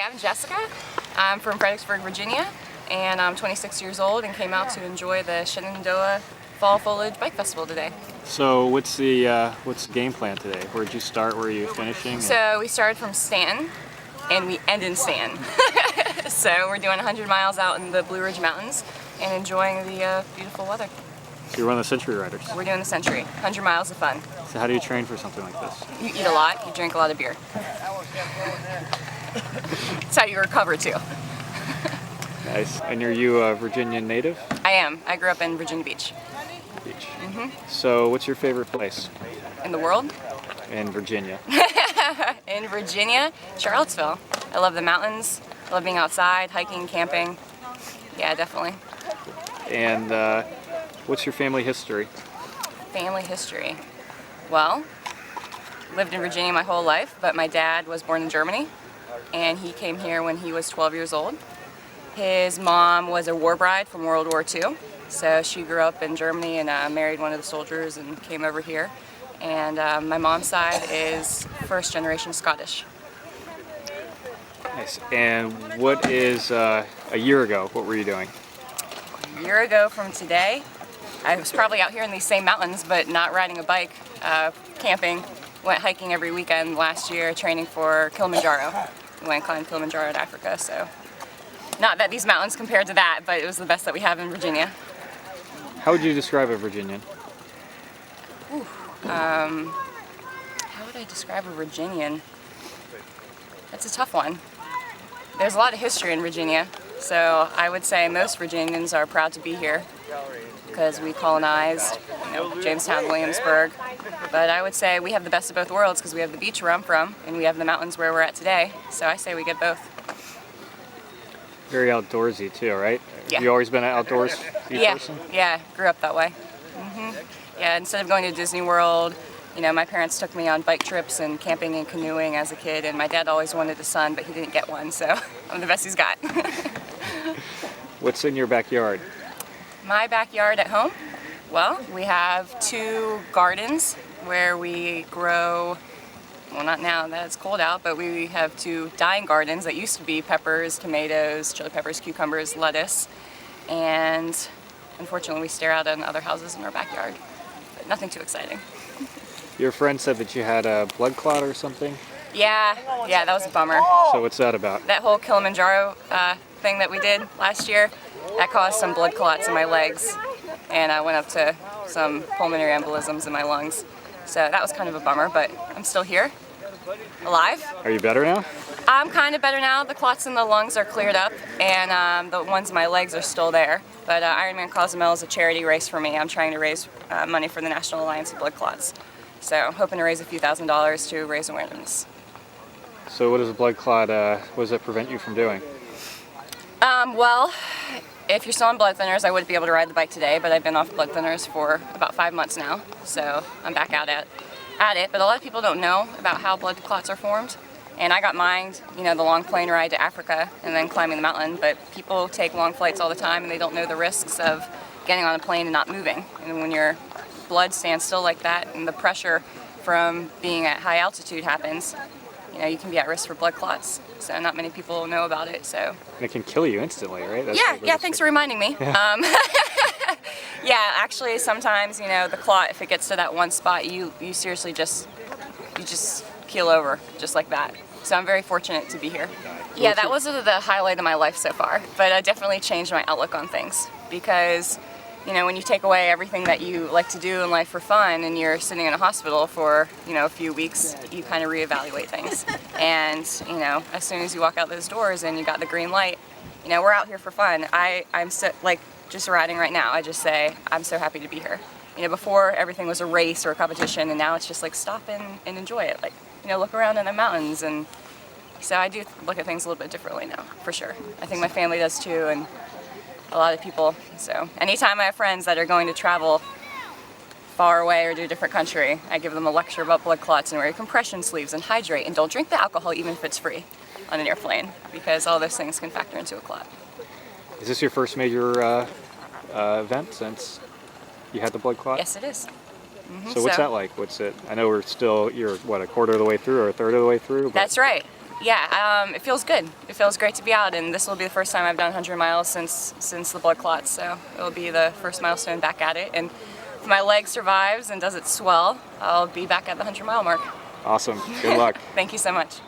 I'm Jessica. I'm from Fredericksburg, Virginia, and I'm 26 years old and came out to enjoy the Shenandoah Fall Foliage Bike Festival today. So what's the game plan today? Where'd you start? Where are you finishing? So we started from Staunton and we end in Staunton. So we're doing 100 miles out in the Blue Ridge Mountains and enjoying the beautiful weather. So you're one of the Century Riders. We're doing the Century, 100 miles of fun. So how do you train for something like this? You eat a lot, you drink a lot of beer. That's how you recover too. Nice. And are you a Virginian native? I am. I grew up in Virginia Beach. So what's your favorite place? In the world? In Virginia. In Virginia, Charlottesville. I love the mountains. I love being outside, hiking, camping. Yeah, definitely. And what's your family history? Family history. Well, lived in Virginia my whole life, but my dad was born in Germany, and he came here when he was 12 years old. His mom was a war bride from World War II, so she grew up in Germany and married one of the soldiers and came over here. And my mom's side is first generation Scottish. Nice. And what is a year ago? What were you doing? A year ago from today, I was probably out here in these same mountains, but not riding a bike, camping. Went hiking every weekend last year, training for Kilimanjaro. We went and climbed Kilimanjaro in Africa, so not that these mountains compared to that, but it was the best that we have in Virginia. How would you describe a Virginian? How would I describe a Virginian? That's a tough one. There's a lot of history in Virginia, so I would say most Virginians are proud to be here because we colonized, Jamestown, Williamsburg. But I would say we have the best of both worlds because we have the beach where I'm from and we have the mountains where we're at today. So I say we get both. Very outdoorsy too, right? Yeah. You always been an outdoors Yeah, person? yeah, grew up that way. Yeah, instead of going to Disney World, my parents took me on bike trips and camping and canoeing as a kid, and my dad always wanted a son, but he didn't get one, so I'm the best he's got. What's in your backyard? My backyard at home? Well, we have 2 gardens where we grow, well, not now that it's cold out, but we have 2 dying gardens that used to be peppers, tomatoes, chili peppers, cucumbers, lettuce, and unfortunately we stare out at other houses in our backyard, but nothing too exciting. Your friend said that you had a blood clot or something? Yeah, that was a bummer. So what's that about? That whole Kilimanjaro thing that we did last year, that caused some blood clots in my legs, and I went up to some pulmonary embolisms in my lungs. So that was kind of a bummer, but I'm still here, alive. Are you better now? I'm kind of better now. The clots in the lungs are cleared up, and the ones in my legs are still there. But Ironman Cozumel is a charity race for me. I'm trying to raise money for the National Alliance of Blood Clots. So I'm hoping to raise a few $1,000s to raise awareness. So what does a blood clot, what does that prevent you from doing? Well, if you're still on blood thinners, I wouldn't be able to ride the bike today, but I've been off blood thinners for about 5 months now, so I'm back out at it. But a lot of people don't know about how blood clots are formed, and I got mine, the long plane ride to Africa and then climbing the mountain, but people take long flights all the time and they don't know the risks of getting on a plane and not moving. And when your blood stands still like that and the pressure from being at high altitude happens, you can be at risk for blood clots. So not many people know about it. So And it can kill you instantly, right? Yeah. Thanks for reminding me. Yeah, actually, sometimes the clot, if it gets to that one spot, you seriously just keel over just like that. So I'm very fortunate to be here. Yeah, that wasn't the highlight of my life so far, but it definitely changed my outlook on things because when you take away everything that you like to do in life for fun and you're sitting in a hospital for, a few weeks, you kind of reevaluate things. And, as soon as you walk out those doors and you got the green light, we're out here for fun. I'm so, just riding right now, I just say, I'm so happy to be here. Before everything was a race or a competition, and now it's just stop and enjoy it. Look around in the mountains. And so I do look at things a little bit differently now, for sure. I think my family does too, and a lot of people. So anytime I have friends that are going to travel far away or to a different country, I give them a lecture about blood clots and wear your compression sleeves and hydrate and don't drink the alcohol even if it's free on an airplane because all those things can factor into a clot. Is this your first major event since you had the blood clot? Yes, it is. So what's that like? What's it? I know you're what, a quarter of the way through or a third of the way through? That's right. Yeah, it feels good. It feels great to be out, and this will be the first time I've done 100 miles since the blood clots, so it'll be the first milestone back at it. And if my leg survives and doesn't swell, I'll be back at the 100-mile mark. Awesome. Good luck. Thank you so much.